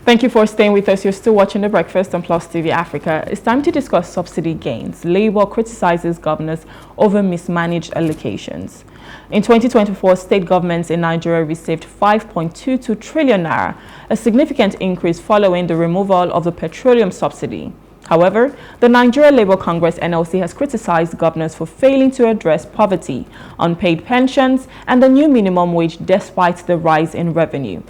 Thank you for staying with us. You're still watching The Breakfast on Plus TV Africa. It's time to discuss subsidy gains. Labour criticizes governors over mismanaged allocations. In 2024, state governments in Nigeria received 5.22 trillion naira, a significant increase following the removal of the petroleum subsidy. However, the Nigeria Labour Congress (NLC) has criticized governors for failing to address poverty, unpaid pensions, and the new minimum wage despite the rise in revenue.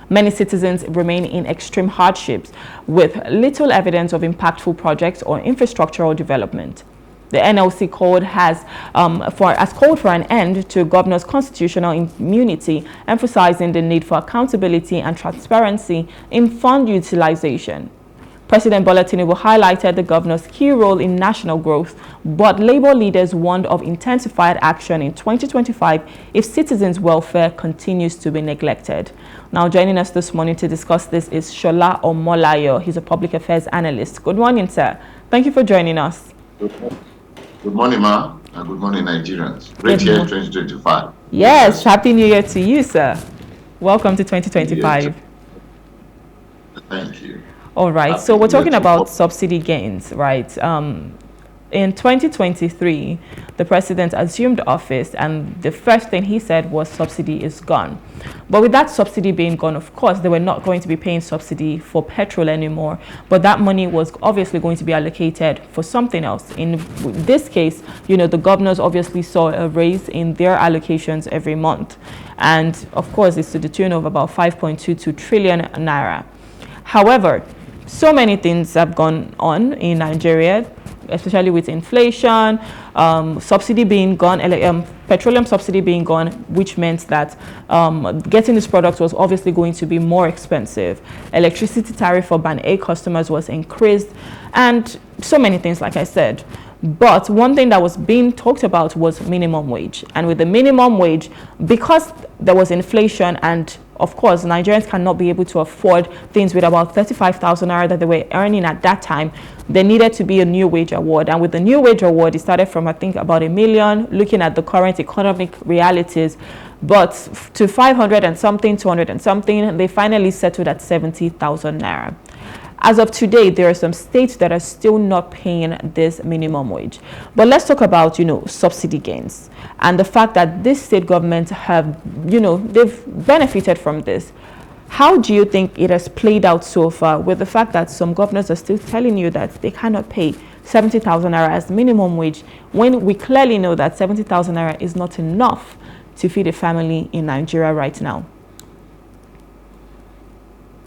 Many citizens remain in extreme hardships with little evidence of impactful projects or infrastructural development. The NLC has called for an end to governors' constitutional immunity, emphasizing the need for accountability and transparency in fund utilization. President Bola Tinubu highlighted the governor's key role in national growth, but Labour leaders warned of intensified action in 2025 if citizens' welfare continues to be neglected. Now, joining us this morning to discuss this is Sola Omolayo. He's a Public Affairs Analyst. Good morning, sir. Thank you for joining us. Good morning, ma, and good morning, Nigerians. Great year 2025. Yes, Happy New Year to you, sir. Welcome to 2025. Thank you. All right, so we're talking about subsidy gains, right? In 2023, the president assumed office, and the first thing he said was subsidy is gone. But with that subsidy being gone, of course, they were not going to be paying subsidy for petrol anymore, but that money was obviously going to be allocated for something else. In this case, you know, the governors obviously saw a raise in their allocations every month. And of course, it's to the tune of about 5.22 trillion naira. However, so many things have gone on in Nigeria, especially with inflation, subsidy being gone, petroleum subsidy being gone, which meant that getting this product was obviously going to be more expensive. Electricity tariff for Band A customers was increased, and so many things, like I said. But one thing that was being talked about was minimum wage. And with the minimum wage, because there was inflation, and of course, Nigerians cannot be able to afford things with about 35,000 naira that they were earning at that time, there needed to be a new wage award. And with the new wage award, it started from, I think, about 1 million, looking at the current economic realities. But to 500 and something, 200 and something, they finally settled at 70,000 naira. As of today, there are some states that are still not paying this minimum wage. But let's talk about, subsidy gains and the fact that this state governments have, they've benefited from this. How do you think it has played out so far with the fact that some governors are still telling you that they cannot pay 70,000 naira as minimum wage, when we clearly know that 70,000 naira is not enough to feed a family in Nigeria right now?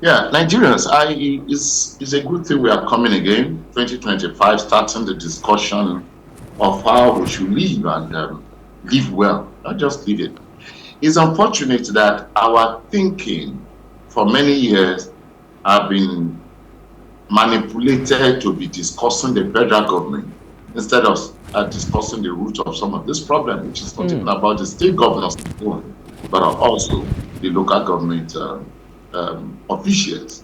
Yeah, Nigerians, it's a good thing we are coming again, 2025, starting the discussion of how we should live and live well, not just live it. It's unfortunate that our thinking for many years have been manipulated to be discussing the federal government instead of discussing the root of some of this problem, which is not even about the state governors, but also the local government officials.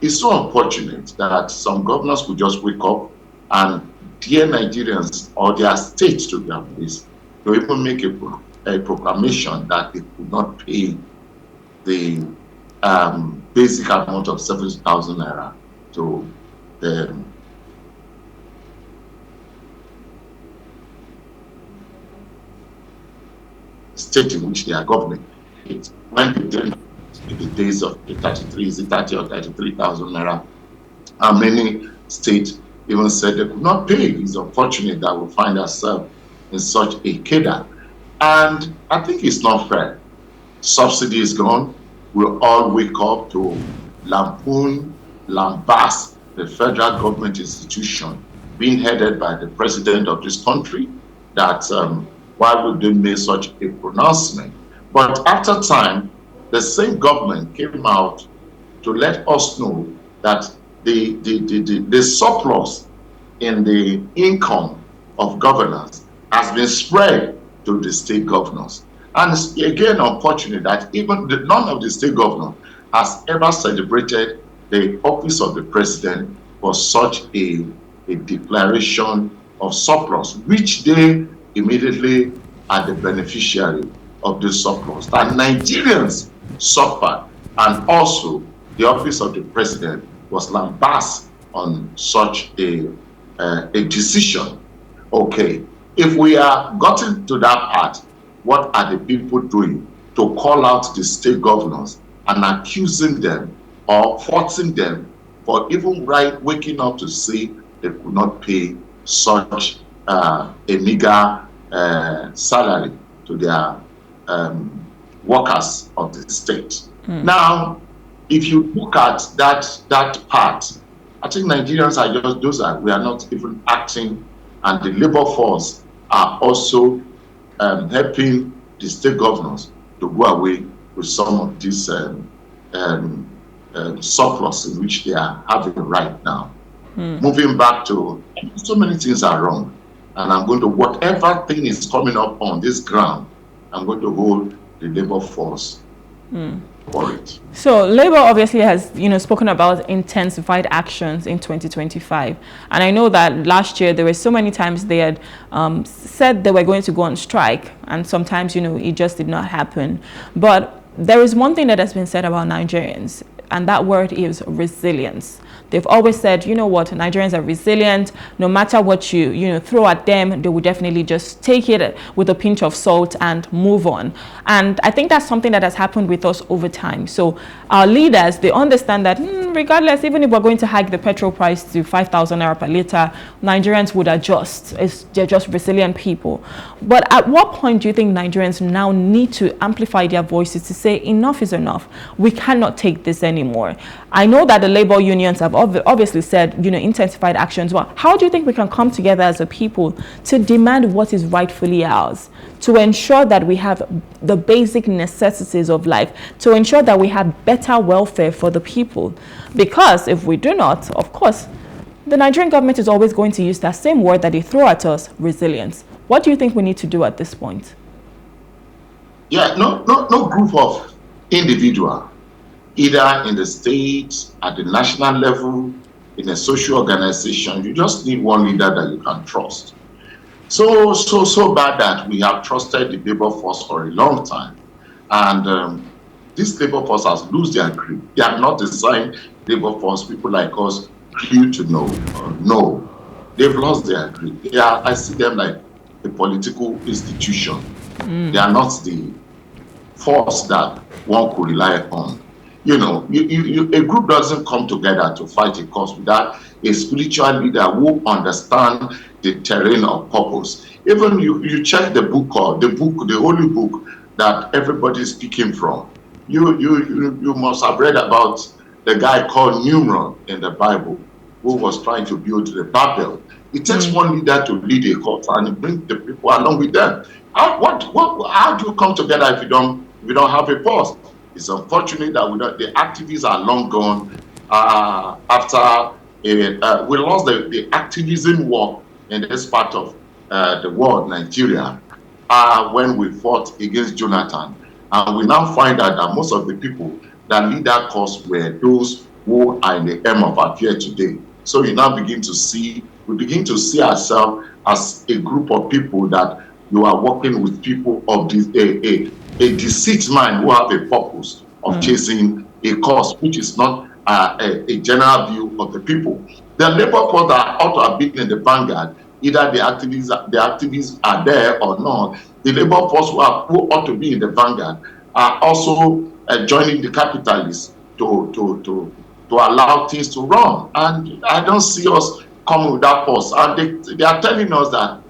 It's so unfortunate that some governors could just wake up and dear Nigerians or their states to their place to even make a proclamation that they could not pay the basic amount of 70,000 naira to the state in which they are governing. It when they didn't in the days of the 30 or 33,000 naira, and many states even said they could not pay. It's unfortunate that we find ourselves in such a cadre. And I think it's not fair. Subsidy is gone. We'll all wake up to lampoon, lambast the federal government institution being headed by the president of this country, that why would they make such a pronouncement? But after time, the same government came out to let us know that the surplus in the income of governors has been spread to the state governors. And it's again unfortunate that even none of the state governors has ever celebrated the office of the president for such a declaration of surplus, which they immediately are the beneficiary of this surplus. That Nigerians suffered, and also the office of the president was lambasted on such a decision. Okay, if we are gotten to that part, what are the people doing to call out the state governors and accusing them or forcing them for even waking up to say they could not pay such a meager salary to their workers of the state? Now, if you look at that part, I think Nigerians are just we are not even acting, and the labor force are also helping the state governors to go away with some of this surplus in which they are having right now. Moving back to, so many things are wrong, and I'm going to, whatever thing is coming up on this ground, I'm going to hold the labor force for it. So Labour obviously has, spoken about intensified actions in 2025, and I know that last year there were so many times they had said they were going to go on strike, and sometimes it just did not happen. But there is one thing that has been said about Nigerians, and that word is resilience. They've always said, Nigerians are resilient. No matter what you throw at them, they will definitely just take it with a pinch of salt and move on. And I think that's something that has happened with us over time. So our leaders, they understand that regardless, even if we're going to hike the petrol price to 5,000 naira per litre, Nigerians would adjust. They're just resilient people. But at what point do you think Nigerians now need to amplify their voices to say enough is enough? We cannot take this anymore. I know that the labor unions have obviously said, intensified actions. Well, how do you think we can come together as a people to demand what is rightfully ours, to ensure that we have the basic necessities of life, to ensure that we have better welfare for the people? Because if we do not, of course, the Nigerian government is always going to use that same word that they throw at us, resilience. What do you think we need to do at this point? Yeah, no group of individual, either in the state, at the national level, in a social organization, you just need one leader that you can trust. So bad that we have trusted the labor force for a long time. And this labor force has lost their grip. They are not designed labor force, people like us grew to know. No, they've lost their grip. I see them like a political institution. They are not the force that one could rely on. A group doesn't come together to fight a cause without a spiritual leader who understands the terrain of purpose. Even you check the holy book that everybody is speaking from. You must have read about the guy called Nimrod in the Bible, who was trying to build the Babel. It takes one leader to lead a cause and bring the people along with them. How do you come together if you don't have a purpose? It's unfortunate that the activists are long gone. After we lost the activism war in this part of the world, Nigeria, when we fought against Jonathan. And we now find out that most of the people that lead that cause were those who are in the aim of affair today. So we begin to see ourselves as a group of people that you are working with people of this a deceit mind who have a purpose of chasing a cause which is not a general view of the people. The labor force that ought to have been in the vanguard, either the activists are there or not. The labor force who ought to be in the vanguard are also joining the capitalists to allow things to run. And I don't see us coming with that force. And they are telling us that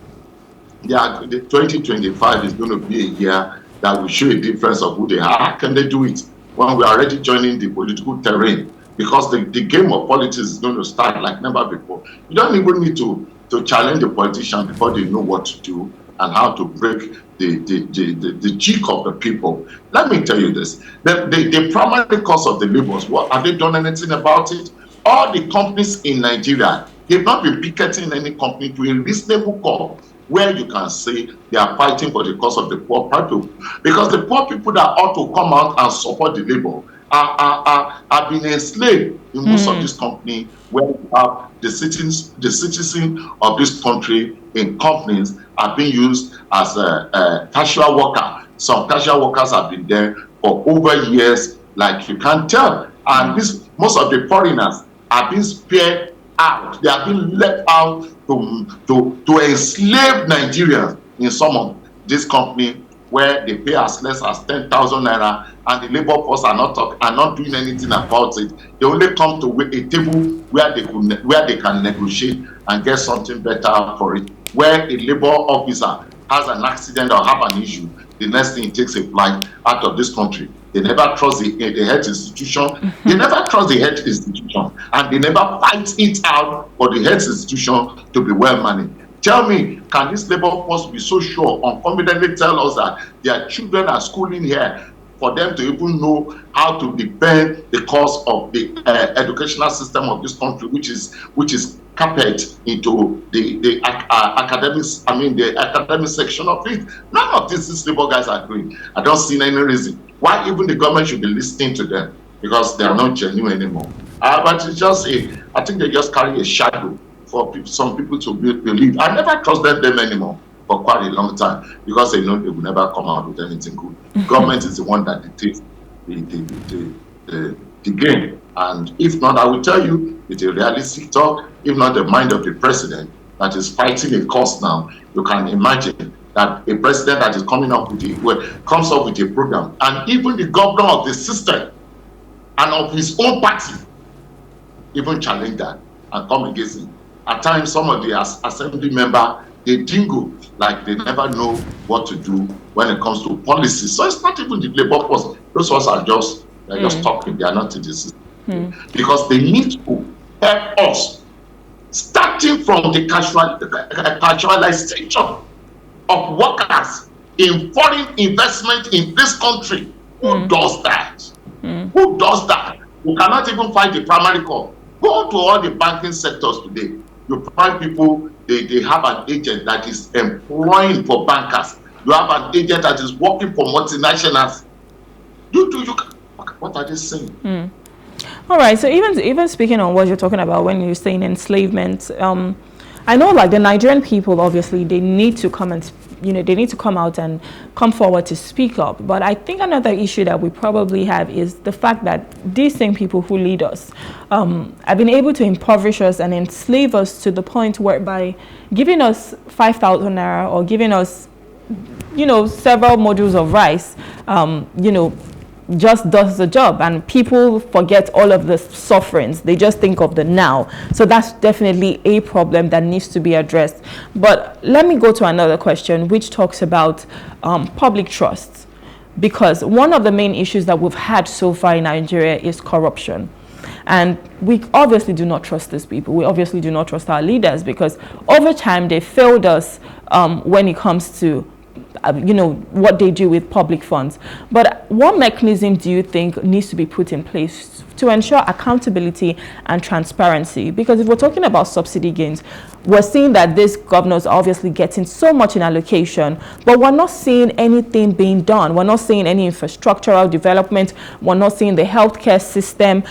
the 2025 is going to be a year that will show a difference of who they are. How can they do it when we are already joining the political terrain? Because the game of politics is going to start like never before. You don't even need to challenge the politician before they know what to do and how to break the cheek of the people. Let me tell you this. The primary cause of the labors, have they done anything about it? All the companies in Nigeria, they've not been picketing any company to a reasonable call where you can say they are fighting for the cause of the poor people. Because the poor people that ought to come out and support the labor are being enslaved in most of this company, where you have the citizens of this country in companies are being used as a casual worker. Some casual workers have been there for over years, like you can't tell. And most of the foreigners are being spared out. They are being left out to enslave Nigerians in some of this company where they pay as less as 10,000 naira, and the labor force are not doing anything about it. They only come to a table where they can negotiate and get something better for it. Where a labor officer has an accident or have an issue, the next thing, he takes a flight out of this country. They never trust the health institution. They never trust the health institution, and they never fight it out for the health institution to be well managed. Tell me, can this labor force be so sure or confidently tell us that their children are schooling here for them to even know how to defend the cause of the educational system of this country, which is carpet into the academics, the academic section of it? None of these labor guys are doing. I don't see any reason why even the government should be listening to them, because they are not genuine anymore. But it's just I think they just carry a shadow for some people to believe. I never trusted them anymore for quite a long time, because they know they will never come out with anything good. Government is the one that dictates the game. And if not, I will tell you, with a realistic talk, if not the mind of the president that is fighting a cause now, you can imagine that a president that is comes up with a program, and even the governor of the system and of his own party even challenge that and come against it. At times, some of the assembly members, they dingo like they never know what to do when it comes to policy. So it's not even the labor force. Those ones are just talking. They are not in the system. Because they need to help us, starting from the casualization of workers in foreign investment in this country. Who does that? Who does that? Who cannot even find the primary call? Go to all the banking sectors today. You find people, they have an agent that is employing for bankers. You have an agent that is working for multinationals. What are they saying? All right, so even speaking on what you're talking about when you're saying enslavement, I know like the Nigerian people, obviously, they need to come and, they need to come out and come forward to speak up. But I think another issue that we probably have is the fact that these same people who lead us have been able to impoverish us and enslave us to the point whereby giving us 5,000 naira or giving us, several modules of rice, just does the job, and people forget all of the sufferings. They just think of the now. So that's definitely a problem that needs to be addressed. But let me go to another question, which talks about public trust, because one of the main issues that we've had so far in Nigeria is corruption. And we obviously do not trust these people. We obviously do not trust our leaders, because over time they failed us when it comes to what they do with public funds. But what mechanism do you think needs to be put in place to ensure accountability and transparency? Because if we're talking about subsidy gains, we're seeing that these governors are obviously getting so much in allocation, but we're not seeing anything being done. We're not seeing any infrastructural development. We're not seeing the healthcare system,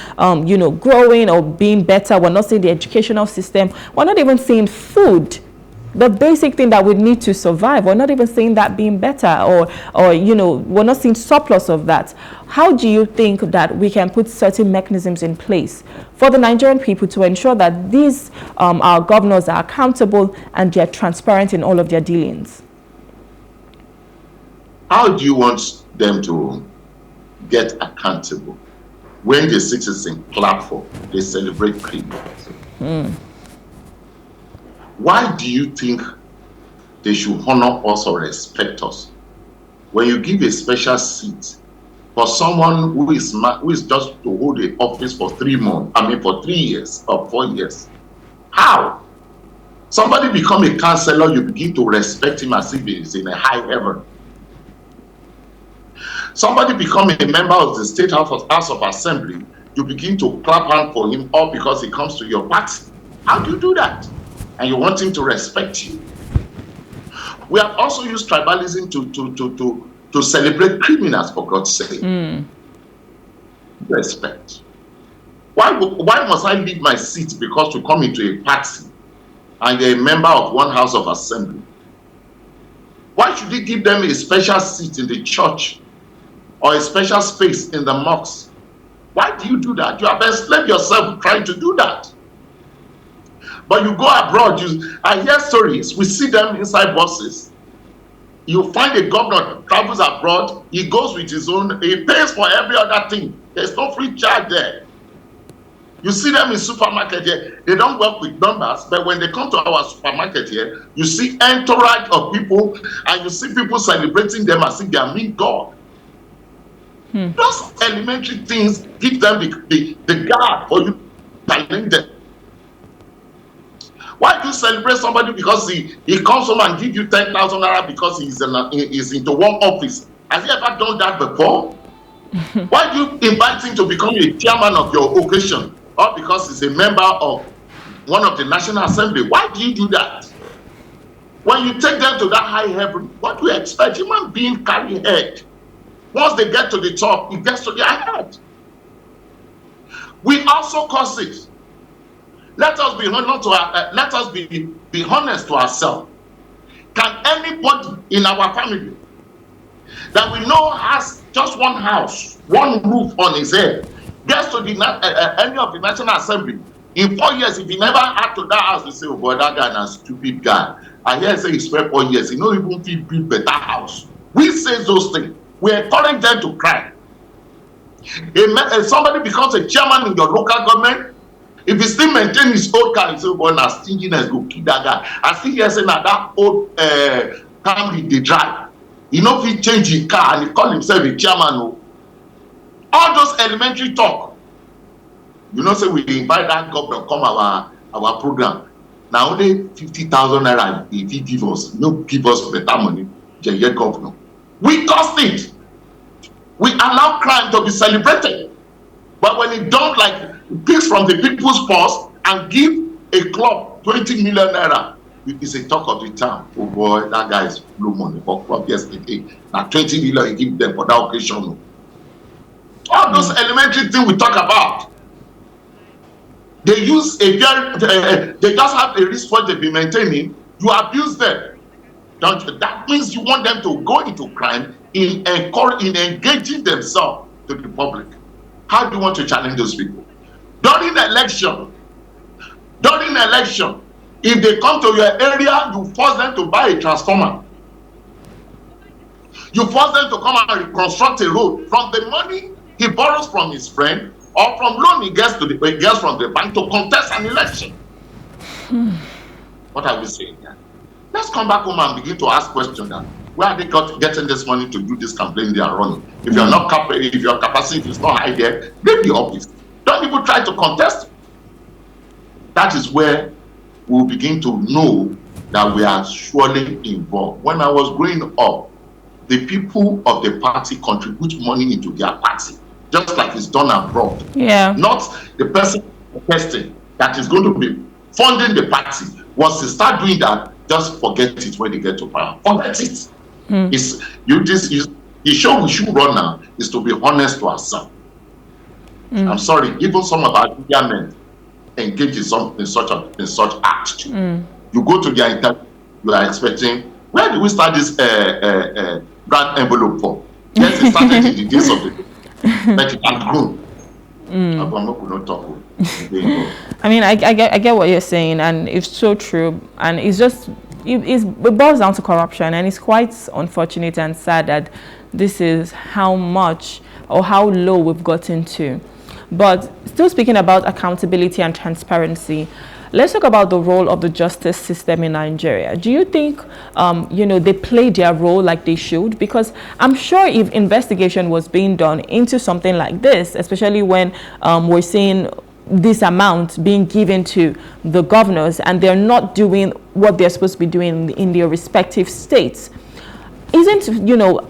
growing or being better. We're not seeing the educational system. We're not even seeing food. The basic thing that we need to survive, we're not even seeing that being better, or we're not seeing surplus of that. How do you think that we can put certain mechanisms in place for the Nigerian people to ensure that these our governors are accountable and they're transparent in all of their dealings? How do you want them to get accountable when the citizens clap for, they celebrate criminals? Why do you think they should honor us or respect us when you give a special seat for someone who is just to hold the office for 3 months, for 3 years or 4 years? How? Somebody become a councillor, you begin to respect him as if he is in a high heaven. Somebody become a member of the State House of Assembly, you begin to clap hand for him, all because he comes to your party. How do you do that? And you want him to respect you. We have also used tribalism to celebrate criminals, for God's sake. Respect. Why must I leave my seat because to come into a party and you're a member of one house of assembly? Why should you give them a special seat in the church or a special space in the mosque Why do you do that? You have enslaved yourself trying to do that. But you go abroad, I hear stories, we see them inside buses. You find a governor travels abroad, he goes with his own, he pays for every other thing. There's no free charge there. You see them in supermarket here, they don't work with numbers, but when they come to our supermarket here, you see entourage of people, and you see people celebrating them as if they are mean God. Those elementary things give them the guard for you to challenge them. Why do you celebrate somebody because he comes home and give you 10,000 naira because he's into one office? Has he ever done that before? Why do you invite him to become a chairman of your occasion, or because he's a member of one of the National Assembly? Why do you do that? When you take them to that high heaven, what do you expect? Human beings carry head. Once they get to the top, it gets to their head. We also cause it. Let us be honest to ourselves. Can anybody in our family that we know has just one house, one roof on his head, gets to any of the National Assembly, in 4 years, if he never had to that house, we say, oh boy, that guy is a stupid guy. I hear say he spent 4 years, he don't even feel build better house. We say those things. We encourage them to cry. If somebody becomes a chairman in your local government, if he still maintain his old car, he say, boy, now stinginess go kill that guy. I still hear say now that old Camry they drive. He know if he change his car and he call himself a chairman. All those elementary talk. You know, say we invite that governor come our program. Now only 50,000 naira if he give us, no give us better money, the governor. We cost it. We allow crime to be celebrated. But when it don't, like, picks from the people's purse and give a club 20 million naira, it's a talk of the town. Oh boy, that guy is blue money for club yesterday. Now 20 million he give them for that occasion. All those elementary things we talk about, they use a they just have a risk what they be maintaining. You abuse them. Don't you? That means you want them to go into crime in engaging themselves to the public. How do you want to challenge those people? During election, if they come to your area, you force them to buy a transformer. You force them to come and reconstruct a road from the money he borrows from his friend or from loan he gets from the bank to contest an election. What are we saying here? Let's come back home and begin to ask questions. Where are they getting this money to do this campaign they are running? If you're not if your capacity is not high there, leave the office. Don't even try to contest. That is where we'll begin to know that we are surely involved. When I was growing up, the people of the party contribute money into their party, just like it's done abroad. Yeah. Not the person that is going to be funding the party. Once they start doing that, just forget it when they get to power. Forget it. The show we should run now is to be honest to ourselves. I'm sorry, even some of our men engage in such act. You go to their interview, you are expecting, where do we start this brand envelope for? Yes, it started in the days of the but it can grow. I mean, I get what you're saying, and it's so true, and it's just it boils down to corruption, and it's quite unfortunate and sad that this is how much or how low we've gotten to. But still speaking about accountability and transparency, let's talk about the role of the justice system in Nigeria. Do you think, they play their role like they should? Because I'm sure if investigation was being done into something like this, especially when we're seeing this amount being given to the governors and they're not doing what they're supposed to be doing in their respective states, isn't,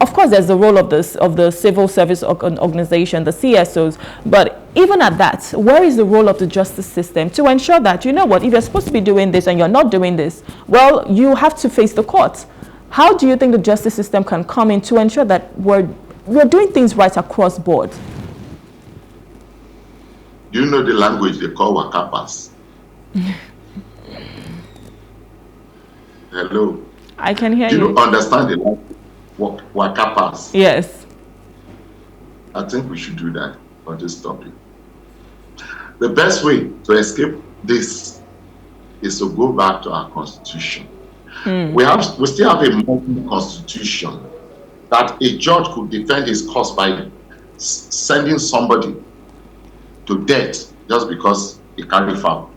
of course there's the role of the civil service organization, the CSOs, but even at that, where is the role of the justice system to ensure that, if you're supposed to be doing this and you're not doing this, well, you have to face the court. How do you think the justice system can come in to ensure that we're doing things right across board? Do you know the language they call wakapas? Hello? I can hear you. Do you understand the language wakapas? Yes. I think we should do that. on this topic. The best way to escape this is to go back to our constitution. We still have a modern constitution that a judge could defend his cause by sending somebody to death just because he carried foul.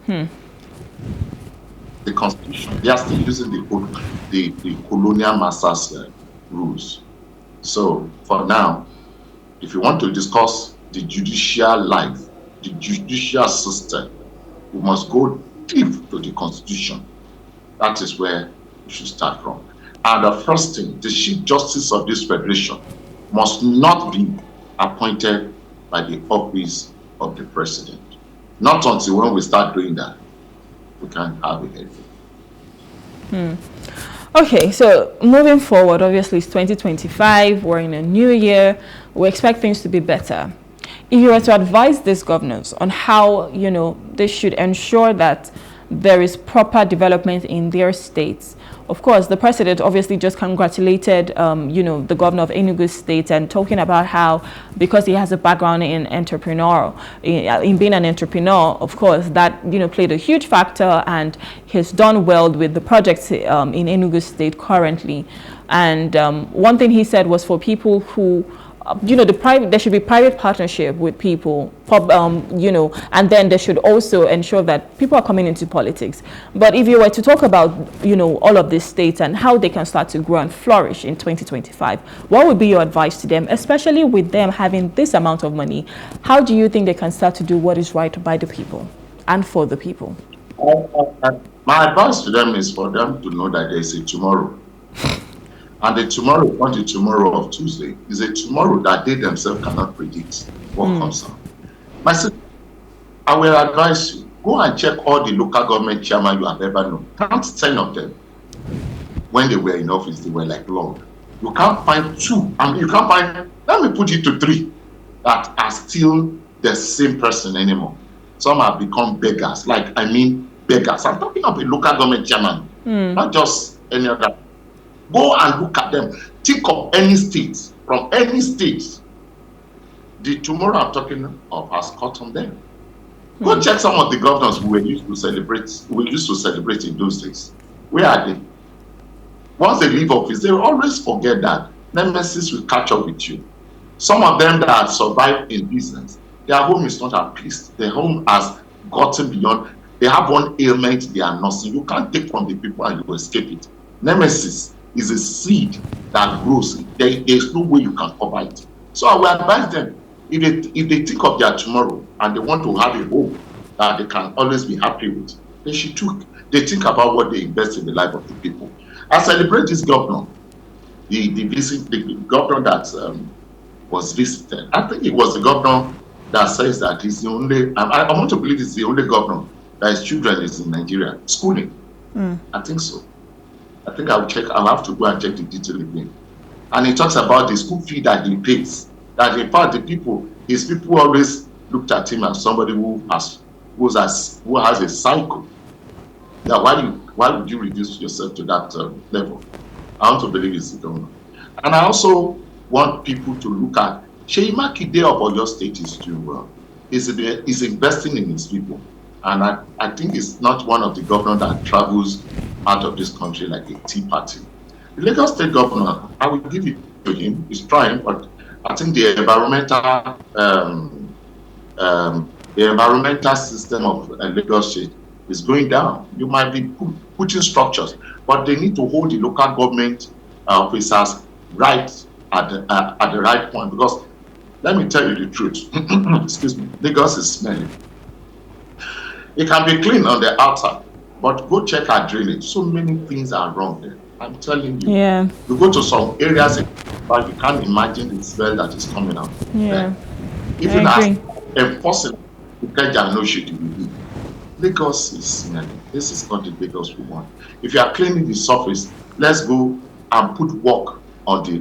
The constitution, they are still using the colonial masters rules. So for now, if you want to discuss the judicial life, the judicial system, we must go deep to the constitution. That is where we should start from. And the first thing, the Chief Justice of this federation must not be appointed by the office of the president. Not until when we start doing that, we can have a headache. Okay, so moving forward, obviously it's 2025, we're in a new year, we expect things to be better. If you were to advise these governors on how, they should ensure that there is proper development in their states. Of course, the president obviously just congratulated, the governor of Enugu State and talking about how, because he has a background in in being an entrepreneur, of course, that, played a huge factor, and he's done well with the projects in Enugu State currently. And one thing he said was for people who, there should be private partnership with people, and then they should also ensure that people are coming into politics. But if you were to talk about, all of these states and how they can start to grow and flourish in 2025, what would be your advice to them, especially with them having this amount of money? How do you think they can start to do what is right by the people and for the people? My advice to them is for them to know that there is a tomorrow. And the tomorrow, not the tomorrow of Tuesday, is a tomorrow that they themselves cannot predict what comes out. My sister, I will advise you, go and check all the local government chairman you have ever known. Count 10 of them. When they were in office, they were like Lord. You can't find 2. You can't find, let me put it to 3, that are still the same person anymore. Some have become beggars, beggars. I'm talking of a local government chairman, not just any other. Go and look at them. Think of any state, from any state. The tomorrow I'm talking of has caught on them. Go check some of the governors who used to celebrate in those days. Where are they? Once they leave office, they always forget that nemesis will catch up with you. Some of them that have survived in business, their home is not at peace. Their home has gotten beyond. They have one ailment they are nursing. You can't take from the people and you will escape it. Nemesis is a seed that grows. There's no way you can cover it. So I will advise them, if they think of their tomorrow and they want to have a hope that they can always be happy with, they think about what they invest in the life of the people. I celebrate this governor, the governor that was visited. I think it was the governor that says that he's the only, I want to believe it's the only governor that his children is in Nigeria schooling. I think so. I think I'll have to go and check the detail again. And he talks about the school fee that he pays. That in fact his people always looked at him as somebody who has a cycle. That why would you reduce yourself to that level? I want to believe it's the governor. And I also want people to look at Seyi Makinde of Oyo State is doing well. He's investing in his people. And I think it's not one of the governors that travels out of this country like a tea party. The Lagos State governor, I will give it to him. He's trying, but I think the environmental system of Lagos State is going down. You might be putting structures, but they need to hold the local government officers right at the right point. Because let me tell you the truth. Excuse me. Lagos is smelly. It can be clean on the outside, but go check our drainage. So many things are wrong there. I'm telling you. Yeah. You go to some areas, but you can't imagine the smell that is coming out. Yeah. Even as enforcing the Kajanoshi to be. Lagos is smelly. This is not the Lagos we want. If you are cleaning the surface, let's go and put work on the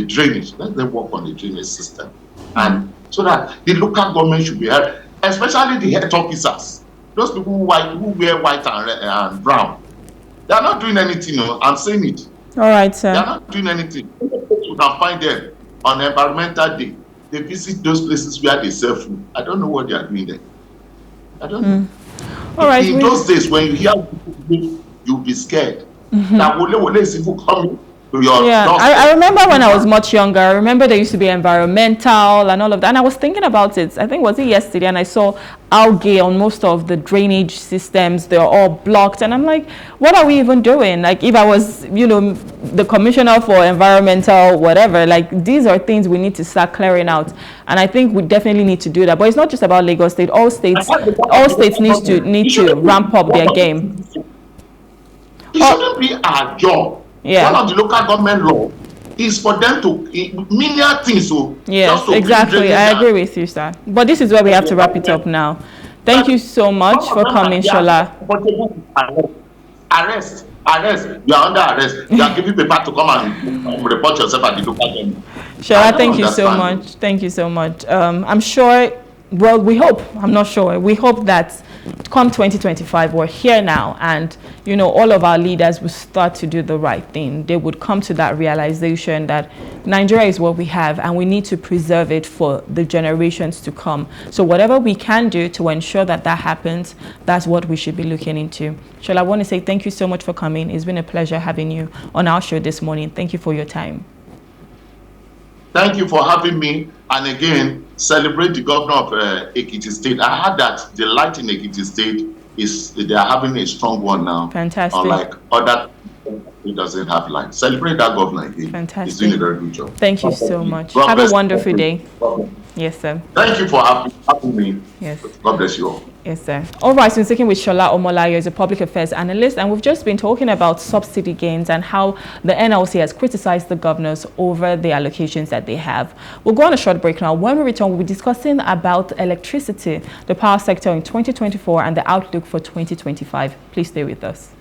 drainage. Let them work on the drainage system, and so that the local government should be helped. Especially the health officers, those people who wear white and brown, they are not doing anything. I'm saying it. All right, sir. They are not doing anything. you can find them on Environmental Day. They visit those places where they sell food. I don't know what they are doing there. I don't know. All right. In those days, when you hear people, you'll be scared. That Wole is even coming to your doorstep. I remember when I was much younger. I remember there used to be environmental and all of that. And I was thinking about it. I think was it yesterday, and I saw algae on most of the drainage systems. They're all blocked, and I'm like, what are we even doing? Like, if I was, the commissioner for environmental whatever, like, these are things we need to start clearing out. And I think we definitely need to do that. But it's not just about Lagos State. All states need to ramp up their game. It shouldn't be our job. Yeah. One of the local government law is for them to menial things. So yes, exactly. I agree with you, sir. But this is where we have to wrap it up now. Thank you so much for coming, Sola. Arrest. You are under arrest. You are giving paper to come and report yourself at the local government. Sola, thank you so much. Thank you so much. I'm sure. Well, we hope. I'm not sure. We hope that come 2025, we're here now, and all of our leaders will start to do the right thing. They would come to that realization that Nigeria is what we have, and we need to preserve it for the generations to come. So whatever we can do to ensure that that happens, that's what we should be looking into. Sola, I want to say thank you so much for coming. It's been a pleasure having you on our show this morning. Thank you for your time. Thank you for having me. And again, celebrate the governor of Ekiti State. I heard that the light in Ekiti State they are having a strong one now. Fantastic. Unlike other who doesn't have light. Celebrate that governor again. Fantastic. He's doing a very good job. Thank you so much. Have a wonderful day. Yes, sir. Thank you for having me. Yes. God bless you all. Yes, sir. All right, so we're speaking with Sola Omolayo, is a public affairs analyst, and we've just been talking about subsidy gains and how the NLC has criticized the governors over the allocations that they have. We'll go on a short break now. When we return, we'll be discussing about electricity, the power sector in 2024, and the outlook for 2025. Please stay with us.